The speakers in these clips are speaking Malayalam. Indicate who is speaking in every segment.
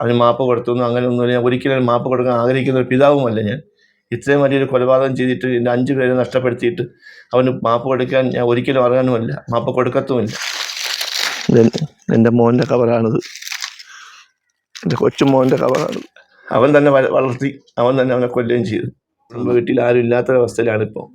Speaker 1: അവന് മാപ്പ് കൊടുത്തൊന്നും അങ്ങനെയൊന്നുമില്ല. ഞാൻ ഒരിക്കലും മാപ്പ് കൊടുക്കാൻ ആഗ്രഹിക്കുന്ന ഒരു പിതാവുമല്ല ഞാൻ. ഇത്രയും വലിയൊരു കൊലപാതകം ചെയ്തിട്ട് എൻ്റെ 5 പേരെ നഷ്ടപ്പെടുത്തിയിട്ട് അവന് മാപ്പ് കൊടുക്കാൻ ഞാൻ ഒരിക്കലും അറിയാനുമല്ല, മാപ്പ് കൊടുക്കത്തുമില്ല. എൻ്റെ മോൻ്റെ കവറാണിത്, എൻ്റെ കൊച്ചുമോൻ്റെ കവറാണിത്. അവൻ തന്നെ വളർത്തി, അവൻ തന്നെ അവനെ കൊല്ലുകയും ചെയ്തു. നമ്മുടെ വീട്ടിൽ ആരും ഇല്ലാത്തൊരവസ്ഥയിലാണ് ഇപ്പോൾ.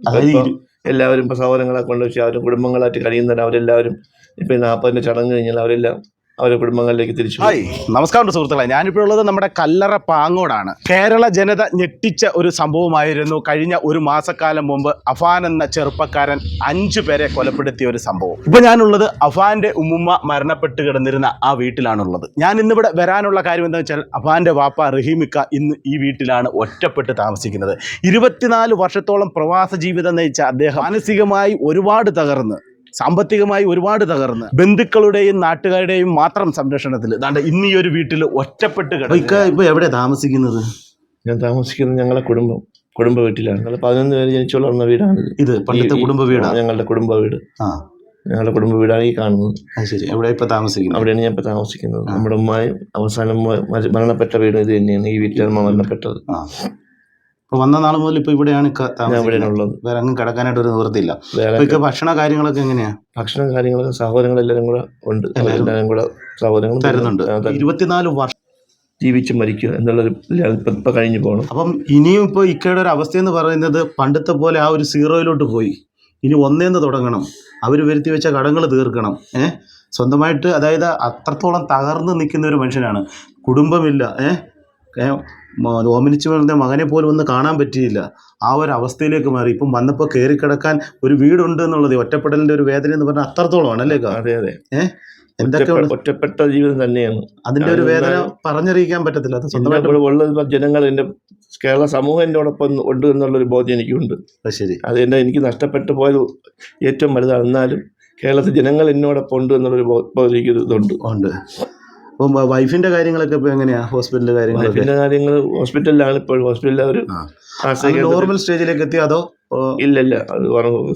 Speaker 1: എല്ലാവരും ഇപ്പോൾ സഹോദരങ്ങളെ കൊണ്ട് വെച്ച് അവരും കുടുംബങ്ങളായിട്ട് കഴിയുന്നവർ അവരെല്ലാവരും ഇപ്പോൾ 40-ൻ്റെ ചടങ്ങ് കഴിഞ്ഞാൽ അവരെല്ലാം അവരുടെ കുടുംബങ്ങളിലേക്ക് തിരിച്ചു.
Speaker 2: ഹായ്, നമസ്കാരം സുഹൃത്തുക്കളെ. ഞാനിപ്പോൾ ഉള്ളത് നമ്മുടെ കല്ലറ പാങ്ങോടാണ്. കേരള ജനത ഞെട്ടിച്ച ഒരു സംഭവമായിരുന്നു കഴിഞ്ഞ ഒരു മാസക്കാലം മുമ്പ് അഫാൻ എന്ന ചെറുപ്പക്കാരൻ 5 പേരെ കൊലപ്പെടുത്തിയ ഒരു സംഭവം. ഇപ്പോൾ ഞാനുള്ളത് അഫാൻ്റെ ഉമ്മുമ്മ മരണപ്പെട്ട് കിടന്നിരുന്ന ആ വീട്ടിലാണുള്ളത്. ഞാൻ ഇന്നിവിടെ വരാനുള്ള കാര്യം എന്താണെന്ന് വെച്ചാൽ അഫാൻ്റെ വാപ്പ റഹീമിക്ക ഇന്ന് ഈ വീട്ടിലാണ് ഒറ്റപ്പെട്ട് താമസിക്കുന്നത്. 24 വർഷത്തോളം പ്രവാസ ജീവിതം നയിച്ച അദ്ദേഹം മാനസികമായി ഒരുപാട് തകർന്ന്, സാമ്പത്തികമായി ഒരുപാട് തകർന്ന്, ബന്ധുക്കളുടെയും നാട്ടുകാരുടെയും മാത്രം സംരക്ഷണത്തിൽ ദാണ്ട് ഇന്ന് ഈ ഒരു വീട്ടിൽ ഒറ്റപ്പെട്ട് കിടക്കുക. ഇപ്പോൾ എവിടെ താമസിക്കുന്നത്?
Speaker 1: ഞാൻ താമസിക്കുന്നത് ഞങ്ങളുടെ കുടുംബ വീട്ടിലാണ്. ഞങ്ങൾ 11 പേര് ജനിച്ചു വളർന്ന വീടാണ്
Speaker 2: ഇത്. പണ്ടത്തെ കുടുംബ വീടാണ്,
Speaker 1: ഞങ്ങളുടെ കുടുംബ വീട്. ഞങ്ങളുടെ കുടുംബ വീടാണ് ഈ കാണുന്നത്.
Speaker 2: ശരി. എവിടെ ഇപ്പോൾ താമസിക്കുന്നത്?
Speaker 1: അവിടെയാണ് ഞാൻ ഇപ്പോൾ താമസിക്കുന്നത്. നമ്മുടെ ഉമ്മയും അവസാനം മരണപ്പെട്ട വീട് ഇത് തന്നെയാണ്. ഈ വീട്ടിലാണ് മരണപ്പെട്ടത്.
Speaker 2: ഇപ്പോൾ വന്ന നാൾ മുതൽ ഇപ്പോൾ ഇവിടെയാണ്
Speaker 1: ഉള്ളത്.
Speaker 2: വേറെ അങ്ങ് കിടക്കാനായിട്ട് ഒരു നിവൃത്തിയില്ല. ഭക്ഷണ കാര്യങ്ങളൊക്കെ എങ്ങനെയാണ്?
Speaker 1: ഭക്ഷണ കാര്യങ്ങളൊക്കെ സഹോദരങ്ങളെല്ലാവരും കൂടെ ഉണ്ട്, എല്ലാവരും കൂടെ സഹോദരങ്ങൾ തരുന്നുണ്ട്.
Speaker 2: 24 വർഷം
Speaker 1: ജീവിച്ച് മരിക്കുക എന്നുള്ളൊരു ഇപ്പം കഴിഞ്ഞു പോകണം.
Speaker 2: അപ്പം ഇനിയും ഇപ്പോൾ ഇക്കയുടെ ഒരു അവസ്ഥയെന്ന് പറയുന്നത് പണ്ടത്തെ പോലെ ആ ഒരു സീറോയിലോട്ട് പോയി. ഇനി ഒന്നേന്ന് തുടങ്ങണം. അവർ വരുത്തി വെച്ച കടങ്ങൾ തീർക്കണം. സ്വന്തമായിട്ട്, അതായത് അത്രത്തോളം തകർന്ന് നിൽക്കുന്ന ഒരു മനുഷ്യനാണ്. കുടുംബമില്ല, ഓമനിച്ച് വരുന്ന മകനെ പോലും ഒന്ന് കാണാൻ പറ്റിയില്ല. ആ ഒരു അവസ്ഥയിലേക്ക് മാറി. ഇപ്പം വന്നപ്പോൾ കയറി കിടക്കാൻ ഒരു വീടുണ്ട് എന്നുള്ളത് ഒറ്റപ്പെടലിൻ്റെ ഒരു വേദന എന്ന് പറഞ്ഞാൽ അത്രത്തോളമാണ് അല്ലേ?
Speaker 1: അതെ അതെ.
Speaker 2: എന്തൊക്കെ
Speaker 1: ഒറ്റപ്പെട്ട ജീവിതം തന്നെയാണ്.
Speaker 2: അതിൻ്റെ ഒരു വേദന പറഞ്ഞറിയിക്കാൻ പറ്റത്തില്ല. അത്
Speaker 1: സ്വന്തമായിട്ട് ഉള്ളത് ജനങ്ങൾ, എൻ്റെ കേരള സമൂഹം എന്നോടൊപ്പം ഉണ്ട് എന്നുള്ളൊരു ബോധ്യം എനിക്കുണ്ട്.
Speaker 2: ശരി.
Speaker 1: അത് എനിക്ക് നഷ്ടപ്പെട്ടു പോയത് ഏറ്റവും വലുതാണ്. എന്നാലും കേരളത്തിൽ ജനങ്ങൾ എന്നോടൊപ്പം ഉണ്ട് എന്നുള്ളൊരു ബോധ്യം ഇതുണ്ട്.
Speaker 2: അപ്പം വൈഫിൻ്റെ കാര്യങ്ങളൊക്കെ ഇപ്പോൾ എങ്ങനെയാണ്? ഹോസ്പിറ്റലിൻ്റെ
Speaker 1: കാര്യങ്ങൾ ഹോസ്പിറ്റലിലാണ് ഇപ്പോൾ. ഹോസ്പിറ്റലിൽ ഒരു
Speaker 2: നോർമൽ സ്റ്റേജിലേക്ക് എത്തി അതോ?
Speaker 1: ഇല്ല, അത്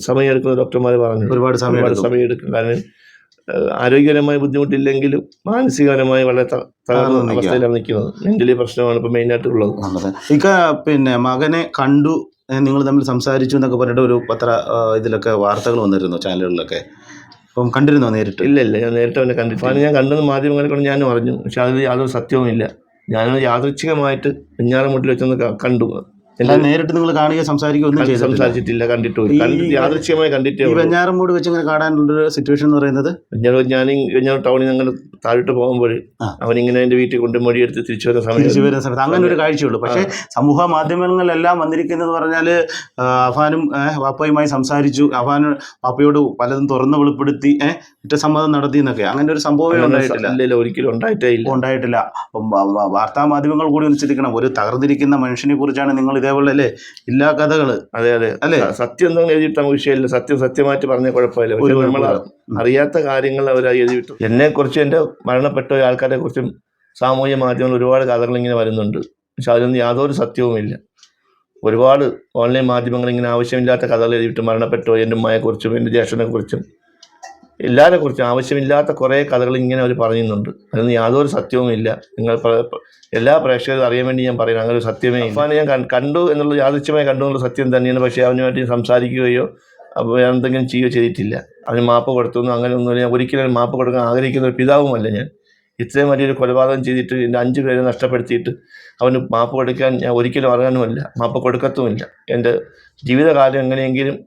Speaker 1: സമയമെടുക്കുന്ന ഡോക്ടർമാർ പറഞ്ഞു.
Speaker 2: ഒരുപാട്
Speaker 1: സമയമെടുക്കും. കാരണം ആരോഗ്യപരമായ ബുദ്ധിമുട്ടില്ലെങ്കിലും മാനസികപരമായി വളരെ തകർന്ന അവസ്ഥയിലാണ് നിൽക്കുന്നത്. മെന്റലി പ്രശ്നമാണ് ഇപ്പോൾ മെയിനായിട്ട് ഉള്ളത്.
Speaker 2: പിന്നെ മകനെ കണ്ടു, നിങ്ങൾ തമ്മിൽ സംസാരിച്ചു എന്നൊക്കെ പറഞ്ഞിട്ട് ഒരു ഇതിലൊക്കെ വാർത്തകൾ വന്നിരുന്നു, ചാനലുകളിലൊക്കെ. അപ്പം കണ്ടിരുന്നോ നേരിട്ട്?
Speaker 1: ഇല്ല, ഞാൻ നേരിട്ട് അവനെ കണ്ടിട്ടില്ല. ഞാൻ കണ്ടെന്ന് മാധ്യമങ്ങളെ കൊണ്ട് ഞാനും അറിഞ്ഞു. പക്ഷെ അതിൽ യാതൊരു സത്യവുമില്ല. ഞാനത് യാദൃച്ഛികമായിട്ട് വെഞ്ഞാറമൂട്ടിൽ വെച്ചൊന്ന് കണ്ടു.
Speaker 2: നേരിട്ട് നിങ്ങൾ കാണുകയോ സംസാരിക്കുകയോ
Speaker 1: സംസാരിച്ചിട്ടില്ല, കണ്ടിട്ടില്ല. യാദൃച്ഛികമായി കണ്ടിട്ടേ.
Speaker 2: വെഞ്ഞാറമൂട് വെച്ച് ഇങ്ങനെ കാണാനുള്ളൊരു സിറ്റുവേഷൻ എന്ന് പറയുന്നത്,
Speaker 1: ഞാൻ ടൗണിൽ ഞങ്ങൾ താഴോട്ട് പോകുമ്പോൾ അവനിങ്ങനെ എൻ്റെ വീട്ടിൽ കൊണ്ട് മൊഴിയെടുത്ത് തിരിച്ചു വരുന്ന സമയത്ത്
Speaker 2: അങ്ങനെ ഒരു കാഴ്ചയുള്ളൂ. പക്ഷേ സമൂഹ മാധ്യമങ്ങളിലെല്ലാം വന്നിരിക്കുന്നത് പറഞ്ഞാൽ അഫാനും വാപ്പയുമായി സംസാരിച്ചു, അഫാൻ വാപ്പയോട് പലതും തുറന്ന് വെളിപ്പെടുത്തി കുറ്റസമ്മതം നടത്തി എന്നൊക്കെ. അങ്ങനെ ഒരു സംഭവമേ ഉണ്ടായിട്ടില്ല.
Speaker 1: ഒരിക്കലും ഉണ്ടായിട്ടില്ല.
Speaker 2: അപ്പം വാർത്താ മാധ്യമങ്ങൾ കൂടി ഒന്ന് ചിന്തിക്കണം. ഒരു തകർന്നിരിക്കുന്ന മനുഷ്യനെ കുറിച്ചാണ് നിങ്ങൾ ഇതേപോലെ അല്ലേ എല്ലാ കഥകള്.
Speaker 1: അതെ അല്ലേ? സത്യം എന്താണെന്ന് എഴുതിയിട്ട് നമുക്ക് വിഷയമില്ല. സത്യമായിട്ട് പറഞ്ഞ കുഴപ്പമില്ല. പക്ഷെ നമ്മൾ അറിയാത്ത കാര്യങ്ങൾ അവർ എഴുതിയിട്ടു. എന്നെക്കുറിച്ചും എൻ്റെ മരണപ്പെട്ട ആൾക്കാരെ കുറിച്ചും സാമൂഹ്യ മാധ്യമങ്ങൾ ഒരുപാട് കഥകൾ ഇങ്ങനെ വരുന്നുണ്ട്. പക്ഷെ അതിലൊന്നും യാതൊരു സത്യവുമില്ല. ഒരുപാട് ഓൺലൈൻ മാധ്യമങ്ങൾ ഇങ്ങനെ ആവശ്യമില്ലാത്ത കഥകൾ എഴുതിയിട്ട് മരണപ്പെട്ടു എൻ്റെ ഉമ്മയെക്കുറിച്ചും എൻ്റെ ജ്യേഷ്ഠനെ കുറിച്ചും എല്ലാവരെ കുറിച്ചും ആവശ്യമില്ലാത്ത കുറേ കഥകൾ ഇങ്ങനെ അവർ പറയുന്നുണ്ട്. അതിന് യാതൊരു സത്യവുമില്ല. നിങ്ങൾ എല്ലാ പ്രേക്ഷകരും അറിയാൻ വേണ്ടി ഞാൻ പറയുന്നത് അങ്ങനെ ഒരു സത്യമേ ഇല്ല. അഫാനെ ഞാൻ കണ്ടു എന്നുള്ളത് യാദൃച്ഛമായി കണ്ടു എന്നുള്ള സത്യം തന്നെയാണ്. പക്ഷേ അവനുമായിട്ട് സംസാരിക്കുകയോ എന്തെങ്കിലും ചെയ്യുകയോ ചെയ്തിട്ടില്ല. അവന് മാപ്പ് കൊടുത്തൊന്നും അങ്ങനെയൊന്നുമില്ല. ഞാൻ ഒരിക്കലും മാപ്പ് കൊടുക്കാൻ ആഗ്രഹിക്കുന്ന ഒരു പിതാവുമല്ല ഞാൻ. ഇത്രയും വലിയൊരു കൊലപാതകം ചെയ്തിട്ട് എൻ്റെ 5 പേരെ നഷ്ടപ്പെടുത്തിയിട്ട് അവന് മാപ്പ് കൊടുക്കാൻ ഞാൻ ഒരിക്കലും അറിയാനുമല്ല, മാപ്പ് കൊടുക്കത്തുമില്ല. എൻ്റെ ജീവിതകാലം എങ്ങനെയെങ്കിലും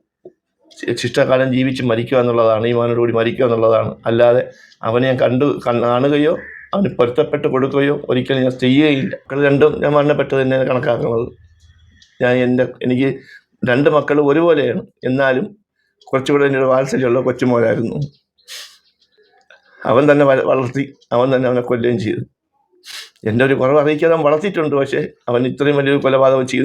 Speaker 1: ശിഷ്ടകാലം ജീവിച്ച് മരിക്കുക എന്നുള്ളതാണ്, ഈ മകനോടുകൂടി മരിക്കുക എന്നുള്ളതാണ്. അല്ലാതെ അവനെ ഞാൻ കാണുകയോ അവന് പൊരുത്തപ്പെട്ട് കൊടുക്കുകയോ ഒരിക്കലും ഞാൻ ചെയ്യുകയില്ല. മക്കൾ രണ്ടും ഞാൻ മരണപ്പെട്ടത് തന്നെയാണ് കണക്കാക്കുന്നത്. എനിക്ക് 2 മക്കൾ ഒരുപോലെയാണ്. എന്നാലും കുറച്ചുകൂടെ എന്നോട് വാത്സല്യമുള്ള കൊച്ചുമോനായിരുന്നു. അവൻ തന്നെ വളർത്തി, അവൻ തന്നെ അവനെ കൊല്ലുകയും ചെയ്തു. എൻ്റെ ഒരു കുറവ് അറിയിക്കാതെ അവൻ വളർത്തിയിട്ടുണ്ട്. പക്ഷേ അവൻ ഇത്രയും വലിയൊരു കൊലപാതകം ചെയ്തു